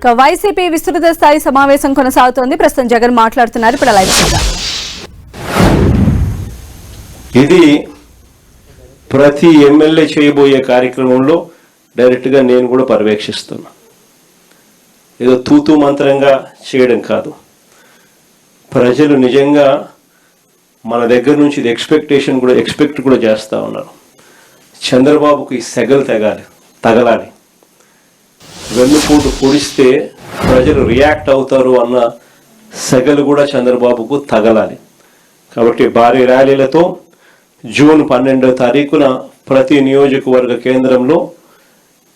YCP విస్తృత స్థాయి సమావేశం కొనసాగుతోంది. ప్రస్తుతం జగన్ మాట్లాడుతున్నారు. ఇప్పుడు లైవ్ చూద్దాం. ఇది ప్రతి ఎమ్మెల్యే చేయబోయే కార్యక్రమంలో డైరెక్ట్ గా నేను కూడా పర్యవేక్షిస్తున్నా. ఏదో తూతూ మంత్రంగా చేయడం కాదు. ప్రజలు నిజంగా మన దగ్గర నుంచి ఇది ఎక్స్పెక్ట్ కూడా చేస్తూ ఉన్నారు. చంద్రబాబుకి ఈ సెగలు తగలాలి. వెన్నుపోటు పొడిస్తే ప్రజలు రియాక్ట్ అవుతారు అన్న సెగలు కూడా చంద్రబాబుకు తగలాలి. కాబట్టి భారీ ర్యాలీలతో జూన్ 12వ తారీఖున ప్రతి నియోజకవర్గ కేంద్రంలో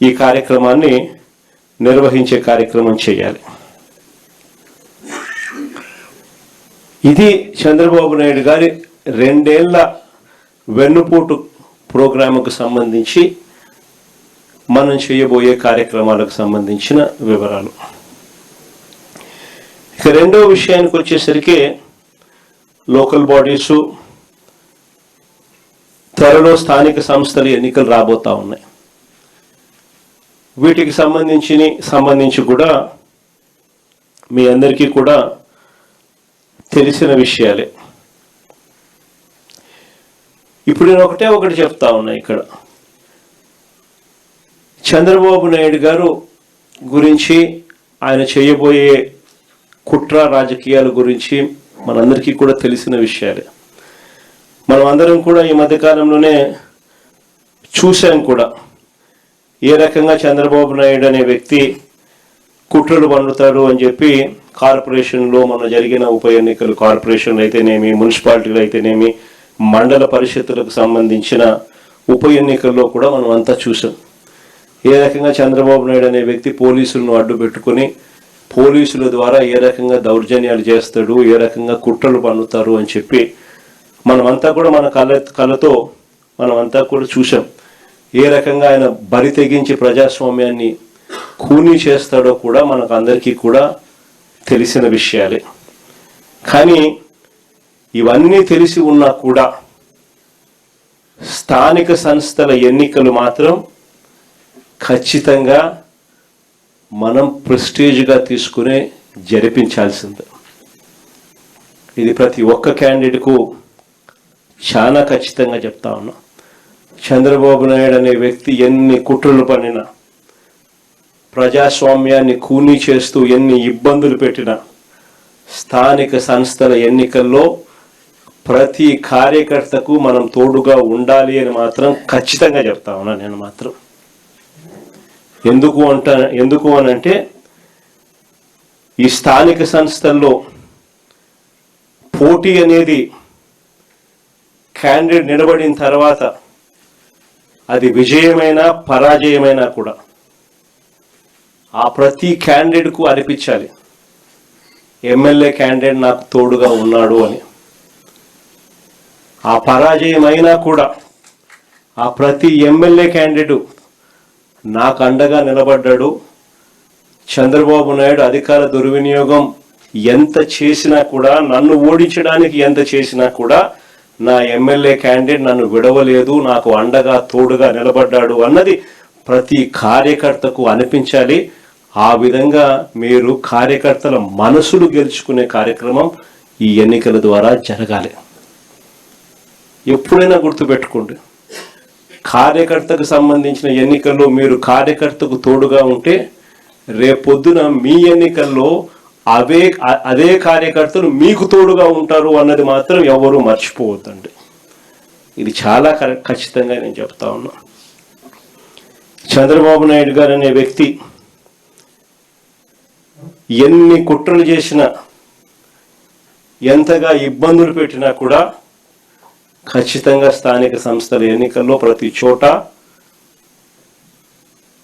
ఈ కార్యక్రమాన్ని నిర్వహించే కార్యక్రమం చేయాలి. ఇది చంద్రబాబు నాయుడు గారి 2 ఏళ్ల వెన్నుపోటు ప్రోగ్రాముకు సంబంధించి మనం చేయబోయే కార్యక్రమాలకు సంబంధించిన వివరాలు. ఇక రెండవ విషయానికి వచ్చేసరికి లోకల్ బాడీసు, త్వరలో స్థానిక సంస్థల ఎన్నికలు రాబోతా ఉన్నాయి. వీటికి సంబంధించి కూడా మీ అందరికీ కూడా తెలిసిన విషయాలే. ఇప్పుడు నేను ఒకటి చెప్తా ఉన్నా. ఇక్కడ చంద్రబాబు నాయుడు గారు గురించి, ఆయన చేయబోయే కుట్ర రాజకీయాల గురించి మనందరికీ కూడా తెలిసిన విషయాలే. మనం అందరం కూడా ఈ మధ్యకాలంలోనే చూసాం కూడా ఏ రకంగా చంద్రబాబు నాయుడు అనే వ్యక్తి కుట్రలు పన్నుతాడు అని చెప్పి కార్పొరేషన్లో మన జరిగిన ఉప ఎన్నికలు, కార్పొరేషన్లు అయితేనేమి, మున్సిపాలిటీలు అయితేనేమి, మండల పరిషత్తులకు సంబంధించిన ఉప ఎన్నికల్లో కూడా మనం అంతా చూసాం. ఏ రకంగా చంద్రబాబు నాయుడు అనే వ్యక్తి పోలీసులను అడ్డు పెట్టుకుని పోలీసుల ద్వారా ఏ రకంగా దౌర్జన్యాలు చేస్తాడు, ఏ రకంగా కుట్రలు పన్నుతారు అని చెప్పి మనమంతా కూడా మన కళ్ళతో మనమంతా కూడా చూసాం. ఏ రకంగా ఆయన బరి తెగించి ప్రజాస్వామ్యాన్ని ఖూనీ చేస్తాడో కూడా మనకు అందరికీ కూడా తెలిసిన విషయాలే. కానీ ఇవన్నీ తెలిసి ఉన్నా కూడా స్థానిక సంస్థల ఎన్నికలు మాత్రం ఖచ్చితంగా మనం ప్రెస్టీజ్గా తీసుకునే జరిపించాల్సిందే. ఇది ప్రతి ఒక్క క్యాండిడేట్కు చాలా ఖచ్చితంగా చెప్తా ఉన్నా. చంద్రబాబు నాయుడు అనే వ్యక్తి ఎన్ని కుట్రలు పన్నినా, ప్రజాస్వామ్యాన్ని ఖూనీ చేస్తూ ఎన్ని ఇబ్బందులు పెట్టినా, స్థానిక సంస్థల ఎన్నికల్లో ప్రతి కార్యకర్తకు మనం తోడుగా ఉండాలి అని మాత్రం ఖచ్చితంగా చెప్తా ఉన్నా. నేను మాత్రం ఎందుకు అనంటే ఈ స్థానిక సంస్థల్లో పోటీ అనేది క్యాండిడేట్ నిలబడిన తర్వాత అది విజయమైనా పరాజయమైనా కూడా ఆ ప్రతి క్యాండిడేట్కు అనిపించాలి ఎమ్మెల్యే క్యాండిడేట్ నాకు తోడుగా ఉన్నాడు అని. ఆ పరాజయమైనా కూడా ఆ ప్రతి ఎమ్మెల్యే క్యాండిడేట్ నాకు అండగా నిలబడ్డాడు. చంద్రబాబు నాయుడు అధికార దుర్వినియోగం ఎంత చేసినా కూడా, నన్ను ఓడించడానికి ఎంత చేసినా కూడా నా ఎమ్మెల్యే క్యాండిడేట్ నన్ను విడవలేదు, నాకు అండగా తోడుగా నిలబడ్డాడు అన్నది ప్రతి కార్యకర్తకు అనిపించాలి. ఆ విధంగా మీరు కార్యకర్తల మనసులు గెలుచుకునే కార్యక్రమం ఈ ఎన్నికల ద్వారా జరగాలి. ఎప్పుడైనా గుర్తుపెట్టుకోండి, కార్యకర్తకు సంబంధించిన ఎన్నికల్లో మీరు కార్యకర్తకు తోడుగా ఉంటే రేపొద్దున మీ ఎన్నికల్లో అదే కార్యకర్తలు మీకు తోడుగా ఉంటారు అన్నది మాత్రం ఎవరు మర్చిపోవద్దండి. ఇది చాలా ఖచ్చితంగా నేను చెప్తా ఉన్నా. చంద్రబాబు నాయుడు గారు అనే వ్యక్తి ఎన్ని కుట్రలు చేసినా, ఎంతగా ఇబ్బందులు పెట్టినా కూడా ఖచ్చితంగా స్థానిక సంస్థల ఎన్నికల్లో ప్రతి చోట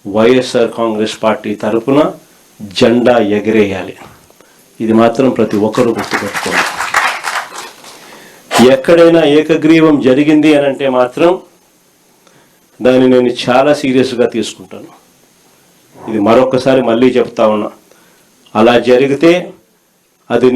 వైఎస్ఆర్ కాంగ్రెస్ పార్టీ తరఫున జెండా ఎగరేయాలి. ఇది మాత్రం ప్రతి ఒక్కరూ గుర్తుపెట్టుకోవాలి. ఎక్కడైనా ఏకగ్రీవం జరిగింది అని అంటే మాత్రం దాన్ని నేను చాలా సీరియస్గా తీసుకుంటాను. ఇది మరొకసారి మళ్ళీ చెప్తా ఉన్నా. అలా జరిగితే అది